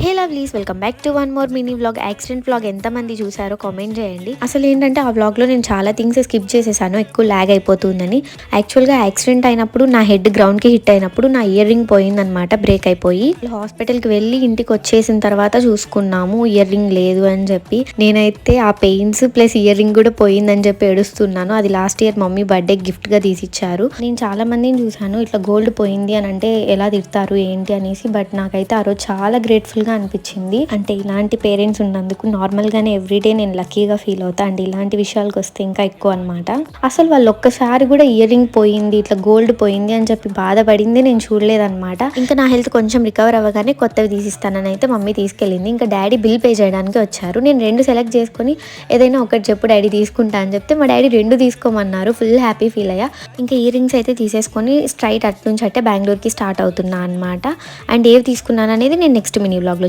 Hey lovelies, welcome back to one more mini vlog. Accident vlog ఎంతమంది చూసారో comment చేయండి. అసలు ఏంటంటే ఆ వ్లాగ్లో నేను చాలా థింగ్స్ స్కిప్ చేసేసాను, ఎక్కువ ల్యాగ్ అయిపోతుందని. యాక్చువల్గా యాక్సిడెంట్ అయినప్పుడు నా హెడ్ గ్రౌండ్కి హిట్ అయినప్పుడు నా ఇయర్ రింగ్ పోయిందనమాట, బ్రేక్ అయిపోయి. హాస్పిటల్కి వెళ్ళి ఇంటికి వచ్చేసిన తర్వాత చూసుకున్నాము ఇయర్ రింగ్ లేదు అని చెప్పి. నేనైతే ఆ పెయిన్స్ ప్లస్ ఇయర్ రింగ్ కూడా పోయిందని చెప్పి ఏడుస్తున్నాను. అది లాస్ట్ ఇయర్ మమ్మీ బర్త్డే గిఫ్ట్గా తీసిచ్చారు. నేను చాలా మందిని చూసాను ఇట్లా గోల్డ్ పోయింది అని అంటే ఎలా తిడతారు ఏంటి అనేసి. బట్ నాకైతే ఆ రోజు చాలా గ్రేట్ఫుల్ గా అనిపించింది. అంటే ఇలాంటి పేరెంట్స్ ఉన్నందుకు నార్మల్ గానే ఎవ్రీడే నేను లక్కీగా ఫీల్ అవుతా. అండ్ ఇలాంటి విషయాలకు వస్తే ఇంకా ఎక్కువ అనమాట. అసలు వాళ్ళు ఒక్కసారి కూడా ఇయర్ రింగ్ పోయింది, ఇట్లా గోల్డ్ పోయింది అని చెప్పి బాధపడింది నేను చూడలేదన్నమాట. ఇంకా నా హెల్త్ కొంచెం రికవర్ అవ్వగానే కొత్తవి తీసిస్తానని అయితే మమ్మీ తీసుకెళ్ళింది. ఇంకా డాడీ బిల్ పే చేయడానికి వచ్చారు. నేను 2 సెలెక్ట్ చేసుకుని ఏదైనా ఒకటి చెప్పు డాడీ తీసుకుంటా అని చెప్తే మా డాడీ 2 తీసుకోమన్నారు. ఫుల్ హ్యాపీ ఫీల్ అయ్యా. ఇంకా ఇయర్ రింగ్స్ అయితే తీసేసుకొని స్ట్రైట్ అటు నుంచి అంటే బెంగళూరుకి స్టార్ట్ అవుతున్నా అనమాట. అండ్ ఏవి తీసుకున్నాను అనేది నేను నెక్స్ట్ మినీ వ్లాగ్లో